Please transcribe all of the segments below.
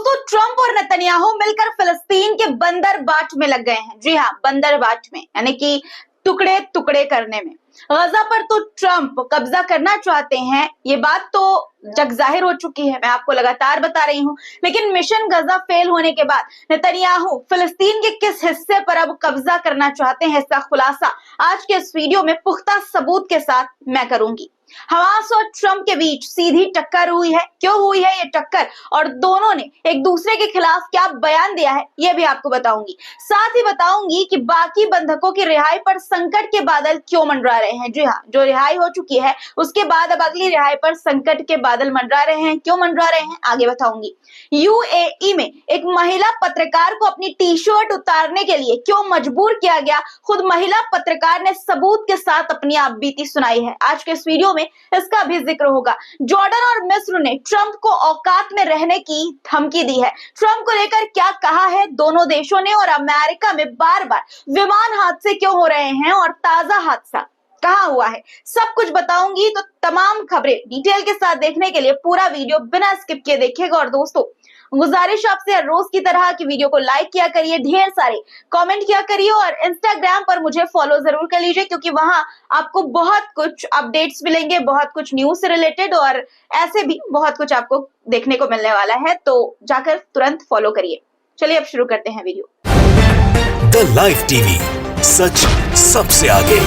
दोस्तों, ट्रंप और नेतन्याहू मिलकर फिलिस्तीन के बंदरबाट में लग गए हैं। जी हाँ, बंदरबाट में, यानी कि टुकड़े टुकड़े करने में। गजा पर तो ट्रंप कब्जा करना चाहते हैं, ये बात तो जग जाहिर हो चुकी है, मैं आपको लगातार बता रही हूँ। लेकिन मिशन गजा फेल होने के बाद नेतन्याहू फिलिस्तीन के किस हिस्से पर अब कब्जा करना चाहते हैं, इसका खुलासा आज के इस वीडियो में पुख्ता सबूत के साथ मैं करूंगी। हमास और ट्रंप के बीच सीधी टक्कर हुई है। क्यों हुई है ये टक्कर, और दोनों ने एक दूसरे के खिलाफ क्या बयान दिया है, ये भी आपको बताऊंगी। साथ ही बताऊंगी कि बाकी बंधकों की रिहाई पर संकट के बादल क्यों मंडरा रहे हैं। जी हाँ, जो रिहाई हो चुकी है उसके बाद अब अगली रिहाई पर संकट के बादल मंडरा रहे हैं। क्यों मंडरा रहे हैं, आगे बताऊंगी। यूएई में एक महिला पत्रकार को अपनी टी शर्ट उतारने के लिए क्यों मजबूर किया गया, खुद महिला पत्रकार ने सबूत के साथ अपनी आपबीती सुनाई है। आज के इस वीडियो में इसका भी जिक्र होगा। जॉर्डन और मिस्र ने ट्रंप को औकात में रहने की धमकी दी है। ट्रंप को लेकर क्या कहा है दोनों देशों ने, और अमेरिका में बार बार विमान हादसे क्यों हो रहे हैं, और ताजा हादसा कहाँ हुआ है, सब कुछ बताऊंगी। तो तमाम खबरें डिटेल के साथ देखने के लिए पूरा वीडियो बिना स्किप किए देखिएगा। और दोस्तों, गुजारिश आपसे हर रोज की तरह की वीडियो को लाइक किया करिए, ढेर सारे कमेंट किया करिए, और इंस्टाग्राम पर मुझे फॉलो जरूर कर लीजिए, क्योंकि वहां आपको बहुत कुछ अपडेट्स मिलेंगे, बहुत कुछ न्यूज से रिलेटेड, और ऐसे भी बहुत कुछ आपको देखने को मिलने वाला है। तो जाकर तुरंत फॉलो करिए। चलिए अब शुरू करते हैं वीडियो। द लाइव टीवी, सच सबसे आगे।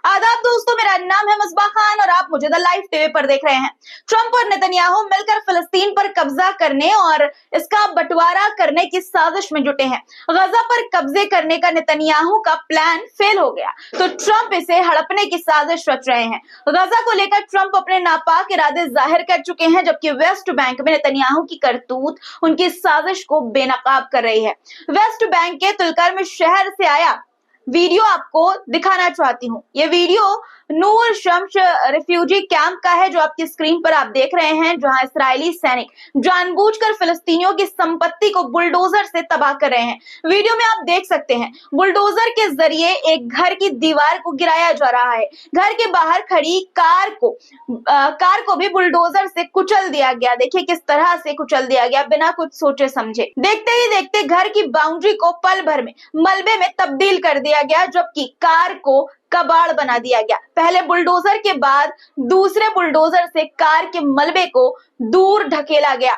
आदाब दोस्तों, मेरा नाम है मुस्बा खान और आप मुझे द लाइव टीवी पर देख रहे हैं। ट्रंप और नेतन्याहू मिलकर फिलिस्तीन पर कब्जा करने और इसका बंटवारा करने की साजिश में जुटे हैं। गजा पर कब्जे करने का नेतन्याहू का प्लान फेल हो गया तो ट्रंप इसे हड़पने की साजिश रच रहे हैं। गजा को लेकर ट्रंप अपने नापाक इरादे जाहिर कर चुके हैं, जबकि वेस्ट बैंक में नेतन्याहू की करतूत उनकी साजिश को बेनकाब कर रही है। वेस्ट बैंक के तुलकर्म शहर से आया वीडियो आपको दिखाना चाहती हूँ। ये वीडियो नूर शम्स रिफ्यूजी कैंप का है, जो आपकी स्क्रीन पर आप देख रहे हैं, जहां इस्राएली सैनिक जानबूझकर फिलिस्तीनियों की संपत्ति को बुलडोजर से तबाह कर रहे हैं। वीडियो में आप देख सकते हैं बुलडोजर के जरिए एक घर की दीवार को गिराया जा रहा है। घर के बाहर खड़ी कार को भी बुलडोजर से कुचल दिया गया। देखिए किस तरह से कुचल दिया गया, बिना कुछ सोचे समझे। देखते ही देखते घर की बाउंड्री को पल भर में मलबे में तब्दील कर दिया गया, जबकि कार को कबाड़ बना दिया गया। पहले बुलडोजर के बाद दूसरे बुलडोजर से कार के मलबे को दूर ढकेला गया।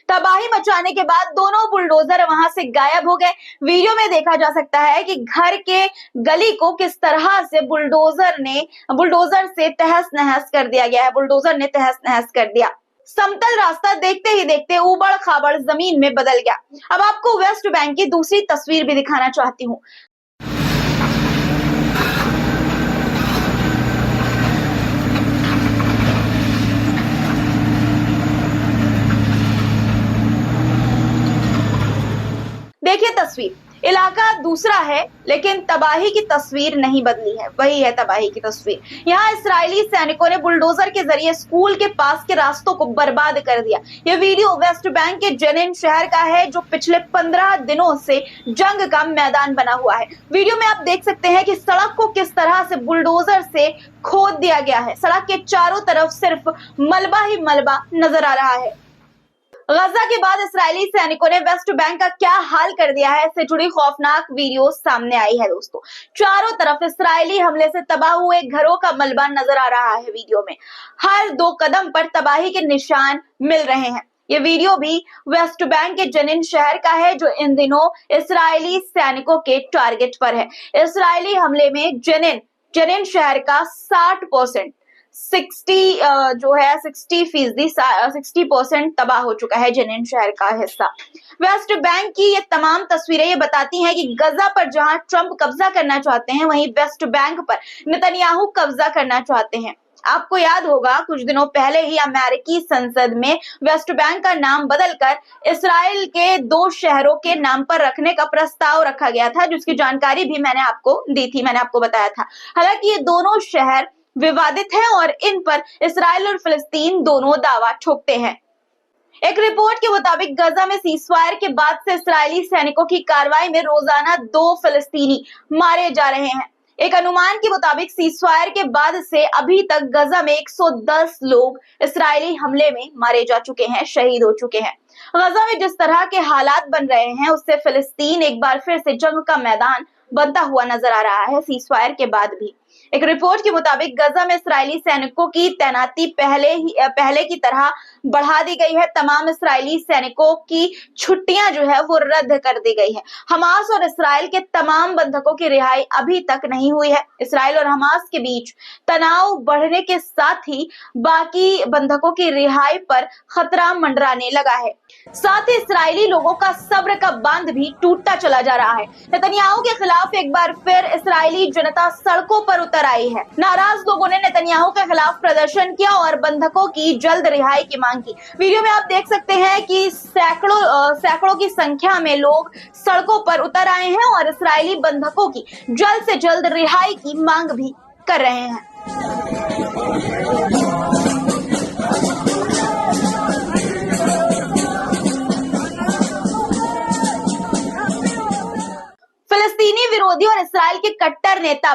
तबाही मचाने के बाद दोनों बुलडोजर वहां से गायब हो गए। वीडियो में देखा जा सकता है कि घर के गली को किस तरह से बुलडोजर से तहस नहस कर दिया गया है। बुलडोजर ने तहस नहस कर दिया। समतल रास्ता देखते ही देखते उबड़ खाबड़ जमीन में बदल गया। अब आपको वेस्ट बैंक की दूसरी तस्वीर भी दिखाना चाहती हूँ। देखिए तस्वीर, इलाका दूसरा है लेकिन तबाही की तस्वीर नहीं बदली है, वही है तबाही की तस्वीर। यहाँ इस्राएली सैनिकों ने बुलडोजर के जरिए स्कूल के पास के रास्तों को बर्बाद कर दिया। यह वीडियो वेस्ट बैंक के जेनिन शहर का है, जो पिछले 15 दिनों से जंग का मैदान बना हुआ है। वीडियो में आप देख सकते हैं कि सड़क को किस तरह से बुलडोजर से खोद दिया गया है। सड़क के चारों तरफ सिर्फ मलबा ही मलबा नजर आ रहा है। गजा के बाद इस्राएली सैनिकों ने वेस्ट बैंक का क्या हाल कर दिया है, इससे जुड़ी खौफनाक वीडियो सामने आई है। दोस्तों, चारों तरफ इस्राएली हमले से तबाह हुए घरों का मलबा नजर आ रहा है। वीडियो में हर 2 कदम पर तबाही के निशान मिल रहे हैं। ये वीडियो भी वेस्ट बैंक के जेनिन शहर का है, जो इन दिनों इस्राएली सैनिकों के टारगेट पर है। इस्राएली हमले में जेनिन शहर का 60% 60% तबाह हो चुका है जेनिन शहर का हिस्सा। वेस्ट बैंक की ये तमाम तस्वीरें ये बताती हैं कि गजा पर जहां ट्रंप कब्जा करना चाहते हैं, वहीं वेस्ट बैंक पर नेतन्याहू कब्जा करना चाहते हैं। आपको याद होगा कुछ दिनों पहले ही अमेरिकी संसद में वेस्ट बैंक का नाम बदलकर इस्राएल के 2 शहरों के नाम पर रखने का प्रस्ताव रखा गया था, जिसकी जानकारी भी मैंने आपको दी थी, मैंने आपको बताया था। हालांकि ये दोनों शहर विवादित है और इन पर इस्राएल और फिलिस्तीन दोनों दावा ठोकते हैं। एक रिपोर्ट के मुताबिक गजा में सीजफायर के बाद से इस्राएली सैनिकों की कार्रवाई में रोजाना 2 फिलिस्तीनी मारे जा रहे हैं। एक अनुमान के मुताबिक सीजफायर के बाद से अभी तक गजा में 110 लोग इस्राएली हमले में मारे जा चुके हैं, शहीद हो चुके हैं। गजा में जिस तरह के हालात बन रहे हैं उससे फिलिस्तीन एक बार फिर से जंग का मैदान बनता हुआ नजर आ रहा है सीजफायर के बाद भी। एक रिपोर्ट के मुताबिक गजा में इस्राएली सैनिकों की तैनाती पहले की तरह बढ़ा दी गई है। तमाम इस्राएली सैनिकों की छुट्टियां जो है वो रद्द कर दी गई है। हमास और इस्राएल के तमाम बंधकों की रिहाई अभी तक नहीं हुई है। इस्राएल और हमास के बीच तनाव बढ़ने के साथ ही बाकी बंधकों की रिहाई पर खतरा मंडराने लगा है। साथ ही इस्राएली लोगों का सब्र का बांध भी टूटता चला जा रहा है। नेतन्याहू के खिलाफ एक बार फिर इस्राएली जनता सड़कों पर उतर आई है। नाराज लोगों ने नेतन्याहू के खिलाफ प्रदर्शन किया और बंधकों की जल्द रिहाई की मांग की। वीडियो में आप देख सकते हैं कि सैकड़ों की संख्या में लोग सड़कों पर उतर आए हैं और इस्राएली बंधकों की जल्द से जल्द रिहाई की मांग भी कर रहे हैं। फिलिस्तीनी विरोधी और इस्राएल के कट्टर नेता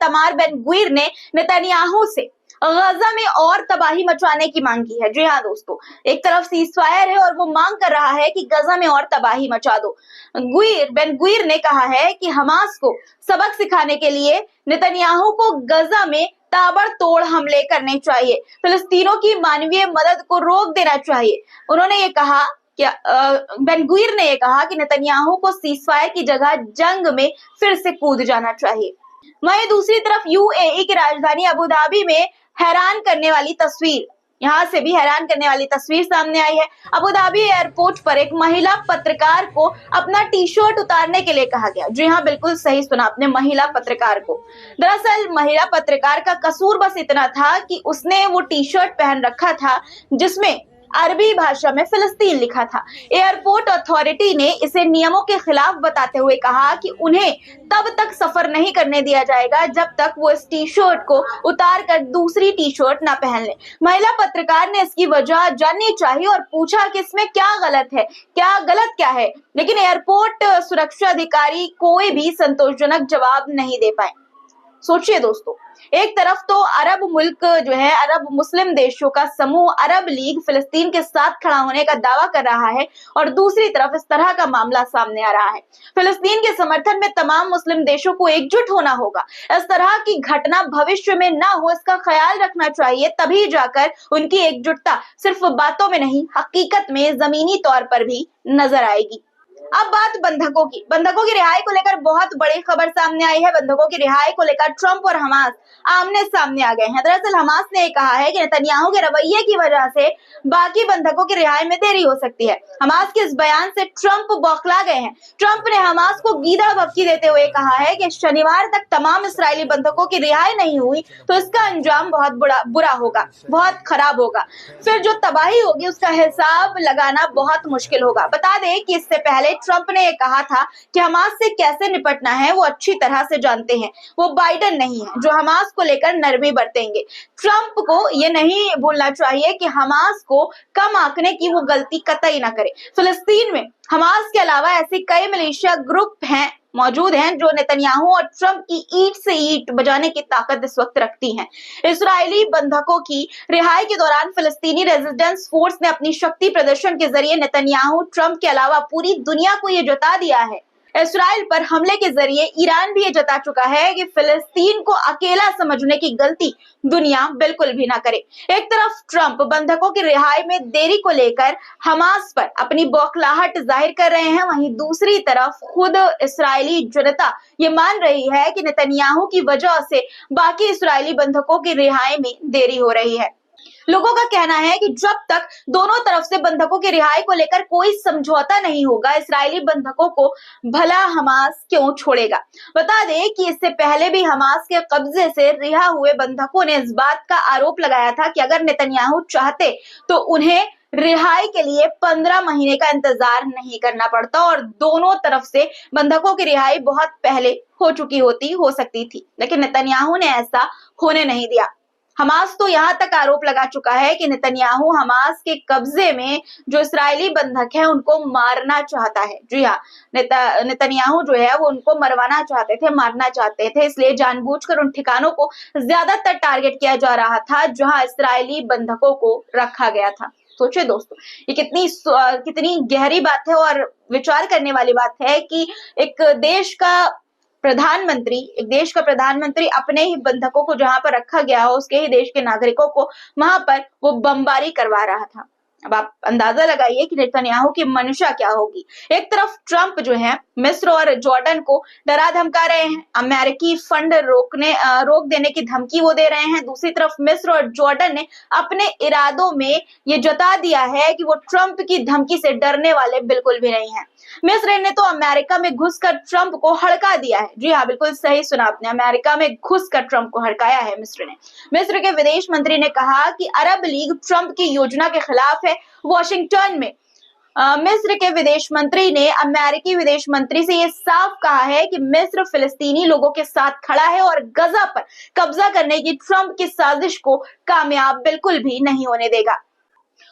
तमार बेन गुवीर ने नेतन्याहू से गजा में और तबाही मचाने की मांग की है। जी हाँ दोस्तों, एक तरफ सीजफायर है और वो मांग कर रहा है कि गजा में और तबाही मचा दो। बेन गुवीर ने कहा है कि हमास को सबक सिखाने के लिए नेतन्याहू को गजा में ताबड़तोड़ हमले करने चाहिए, फिलिस्तीनों की मानवीय मदद को रोक देना चाहिए। उन्होंने ये कहा बेन गुवीर ने यह कहा कि नेतन्याहू को सीजफायर की जगह जंग में फिर से कूद जाना चाहिए। वहीं दूसरी तरफ यूएई की राजधानी अबू धाबी में यहां से भी हैरान करने वाली तस्वीर सामने आई है। अबू धाबी एयरपोर्ट पर एक महिला पत्रकार को अपना टी शर्ट उतारने के लिए कहा गया। जी हाँ, बिल्कुल सही सुना आपने, महिला पत्रकार को। दरअसल महिला पत्रकार का कसूर बस इतना था कि उसने वो टी शर्ट पहन रखा था जिसमें अरबी भाषा में फिलिस्तीन लिखा था। एयरपोर्ट अथॉरिटी ने इसे नियमों के खिलाफ बताते हुए कहा कि उन्हें तब तक सफर नहीं करने दिया जाएगा जब तक वो इस टी शर्ट को उतार कर दूसरी टी शर्ट ना पहन ले। महिला पत्रकार ने इसकी वजह जाननी चाहिए और पूछा कि इसमें क्या गलत क्या है, लेकिन एयरपोर्ट सुरक्षा अधिकारी कोई भी संतोषजनक जवाब नहीं दे पाए। सोचिए दोस्तों, एक तरफ तो अरब मुस्लिम देशों का समूह अरब लीग फिलिस्तीन के साथ खड़ा होने का दावा कर रहा है और दूसरी तरफ इस तरह का मामला सामने आ रहा है। फिलिस्तीन के समर्थन में तमाम मुस्लिम देशों को एकजुट होना होगा। इस तरह की घटना भविष्य में ना हो इसका ख्याल रखना चाहिए, तभी जाकर उनकी एकजुटता सिर्फ बातों में नहीं, हकीकत में जमीनी तौर पर भी नजर आएगी। अब बात बंधकों की रिहाई को लेकर बहुत बड़ी खबर सामने आई है। बंधकों की रिहाई को लेकर ट्रंप और हमास आमने सामने आ गए हैं। दरअसल हमास ने कहा है कि नेतन्याहू के रवैये की वजह से बाकी बंधकों की रिहाई में देरी हो सकती है। हमास के इस बयान से ट्रंप बौखला गए हैं। ट्रंप ने हमास को गीदड़ भभकी देते हुए कहा है कि शनिवार तक तमाम इस्राएली बंधकों की रिहाई नहीं हुई तो इसका अंजाम बहुत बुरा होगा, बहुत खराब होगा। फिर जो तबाही होगी उसका हिसाब लगाना बहुत मुश्किल होगा। बता दें कि इससे पहले ट्रंप ने यह कहा था कि हमास से कैसे निपटना है वो अच्छी तरह से जानते हैं। वो बाइडेन नहीं है जो हमास को लेकर नरमी बरतेंगे। ट्रंप को ये नहीं भूलना चाहिए कि हमास को कम आंकने की वो गलती कतई ना करे। फिलिस्तीन में हमास के अलावा ऐसे कई मिलिशिया ग्रुप मौजूद हैं जो नेतन्याहू और ट्रंप की ईंट से ईंट बजाने की ताकत इस वक्त रखती हैं। इस्राएली बंधकों की रिहाई के दौरान फिलिस्तीनी रेजिस्टेंस फोर्स ने अपनी शक्ति प्रदर्शन के जरिए नेतन्याहू, ट्रंप के अलावा पूरी दुनिया को ये जता दिया है। इस्राएल पर हमले के जरिए ईरान भी ये जता चुका है कि फिलिस्तीन को अकेला समझने की गलती दुनिया बिल्कुल भी ना करे। एक तरफ ट्रंप बंधकों की रिहाई में देरी को लेकर हमास पर अपनी बौखलाहट जाहिर कर रहे हैं, वहीं दूसरी तरफ खुद इस्राएली जनता ये मान रही है कि नेतन्याहू की वजह से बाकी इस्राएली बंधकों की रिहाई में देरी हो रही है। लोगों का कहना है कि जब तक दोनों तरफ से बंधकों की रिहाई को लेकर कोई समझौता नहीं होगा, इस्राएली बंधकों को भला हमास क्यों छोड़ेगा। बता दें कि इससे पहले भी हमास के कब्जे से रिहा हुए बंधकों ने इस बात का आरोप लगाया था कि अगर नेतन्याहू चाहते तो उन्हें रिहाई के लिए 15 महीने का इंतजार नहीं करना पड़ता और दोनों तरफ से बंधकों की रिहाई बहुत पहले हो सकती थी, लेकिन नेतन्याहू ने ऐसा होने नहीं दिया। हमास तो यहाँ तक आरोप लगा चुका है कि नेतन्याहू हमास के कब्जे में जो इस्राएली बंधक हैं उनको मारना चाहता है। जी हाँ, नेतन्याहू जो है वो उनको मरवाना चाहते थे, मारना चाहते थे, इसलिए जानबूझकर उन ठिकानों को ज्यादातर टारगेट किया जा रहा था जहां इस्राएली बंधकों को रखा गया था। सोचिए दोस्तों, ये कितनी गहरी बात है और विचार करने वाली बात है कि एक देश का प्रधानमंत्री अपने ही बंधकों को जहां पर रखा गया हो, उसके ही देश के नागरिकों को वहां पर वो बमबारी करवा रहा था। अब आप अंदाजा लगाइए कि नेतन्याहू की मंशा क्या होगी। एक तरफ ट्रंप जो है मिस्र और जॉर्डन को डरा धमका रहे हैं, अमेरिकी फंड रोक देने की धमकी वो दे रहे हैं। दूसरी तरफ मिस्र और जॉर्डन ने अपने इरादों में ये जता दिया है कि वो ट्रंप की धमकी से डरने वाले बिल्कुल भी नहीं है। मिस्र ने तो अमेरिका में घुसकर ट्रंप को हड़का दिया है। जी हाँ, बिल्कुल सही सुना आपने, अमेरिका में घुसकर ट्रंप को हड़काया है मिस्र ने। मिस्र के विदेश मंत्री ने कहा कि अरब लीग ट्रंप की योजना के खिलाफ है। वॉशिंगटन में मिस्र के विदेश मंत्री ने अमेरिकी विदेश मंत्री से यह साफ कहा है कि मिस्र फिलिस्तीनी लोगों के साथ खड़ा है और गजा पर कब्जा करने की ट्रंप की साजिश को कामयाब बिल्कुल भी नहीं होने देगा।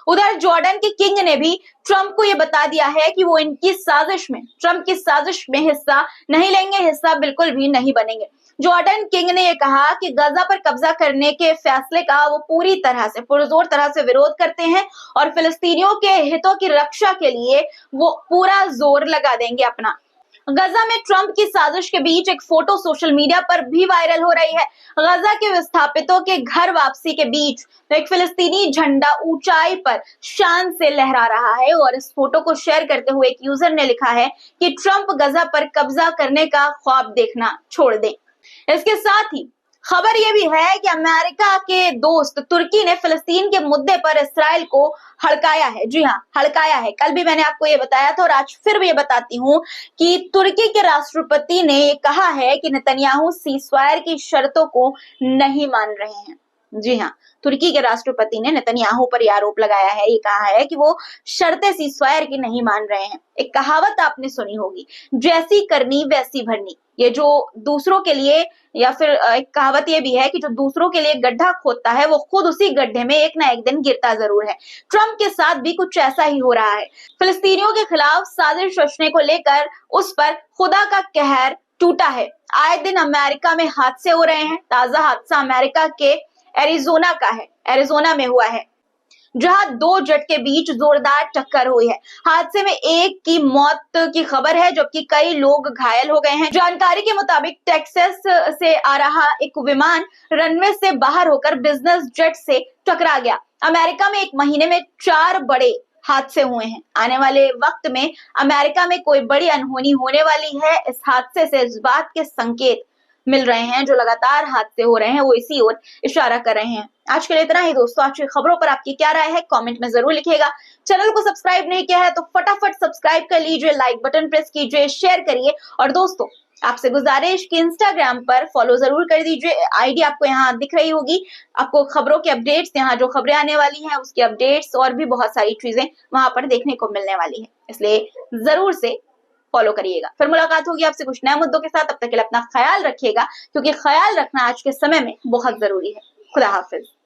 उधर जॉर्डन के किंग ने भी ट्रंप को यह बता दिया है कि वो ट्रंप की साजिश में हिस्सा नहीं लेंगे, हिस्सा बिल्कुल भी नहीं बनेंगे। जॉर्डन किंग ने यह कहा कि गजा पर कब्जा करने के फैसले का वो पूरी पुरजोर तरह से विरोध करते हैं और फिलिस्तीनियों के हितों की रक्षा के लिए वो पूरा जोर लगा देंगे अपना। गजा में ट्रंप की साजिश के बीच एक फोटो सोशल मीडिया पर भी वायरल हो रही है। गजा के विस्थापितों के घर वापसी के बीच एक फिलिस्तीनी झंडा ऊंचाई पर शान से लहरा रहा है और इस फोटो को शेयर करते हुए एक यूजर ने लिखा है कि ट्रंप गजा पर कब्जा करने का ख्वाब देखना छोड़ दें। इसके साथ ही खबर यह भी है कि अमेरिका के दोस्त तुर्की ने फिलिस्तीन के मुद्दे पर इस्राएल को हड़काया है। जी हाँ, हड़काया है। कल भी मैंने आपको ये बताया था और आज फिर भी ये बताती हूँ कि तुर्की के राष्ट्रपति ने कहा है कि नेतन्याहू सीज़फायर की शर्तों को नहीं मान रहे हैं। जी हाँ, तुर्की के राष्ट्रपति ने नेतन्याहू पर यह आरोप लगाया है, ये कहा है कि वो शर्तें सीज़फायर की नहीं मान रहे हैं। एक कहावत आपने सुनी होगी, जैसी करनी वैसी भरनी। ये जो दूसरों के लिए, या फिर एक कहावत ये भी है कि जो दूसरों के लिए गड्ढा खोदता है वो खुद उसी गड्ढे में एक ना एक दिन गिरता जरूर है। ट्रंप के साथ भी कुछ ऐसा ही हो रहा है। फिलिस्तीनियों के खिलाफ साजिश रचने को लेकर उस पर खुदा का कहर टूटा है। आए दिन अमेरिका में हादसे हो रहे हैं। ताजा हादसा अमेरिका के एरिजोना में हुआ है, जहां दो जेट के बीच जोरदार टक्कर हुई है। हादसे में एक की मौत की खबर है जबकि कई लोग घायल हो गए हैं। जानकारी के मुताबिक टेक्सास से आ रहा एक विमान रनवे से बाहर होकर बिजनेस जेट से टकरा गया। अमेरिका में एक महीने में 4 बड़े हादसे हुए हैं। आने वाले वक्त में अमेरिका में कोई बड़ी अनहोनी होने वाली है। इस हादसे से इस बात के संकेत मिल रहे हैं, जो लगातार हादसे हो रहे हैं वो इसी ओर इशारा कर रहे हैं। आज के लिए इतना ही दोस्तों। आज की खबरों पर आपकी क्या राय है कमेंट में जरूर लिखिएगा। चैनल को सब्सक्राइब नहीं किया है तो फटाफट सब्सक्राइब कर लीजिए, लाइक बटन प्रेस कीजिए, शेयर करिए और दोस्तों आपसे गुजारिश कि इंस्टाग्राम पर फॉलो जरूर कर दीजिए। आईडी आपको यहाँ दिख रही होगी। आपको खबरों के अपडेट्स, यहाँ जो खबरें आने वाली हैं उसकी अपडेट्स और भी बहुत सारी चीजें वहां पर देखने को मिलने वाली है, इसलिए जरूर से फॉलो करिएगा। फिर मुलाकात होगी आपसे कुछ नए मुद्दों के साथ। तब तक के लिए अपना ख्याल रखिएगा, क्योंकि ख्याल रखना आज के समय में बहुत जरूरी है। खुदा हाफिज।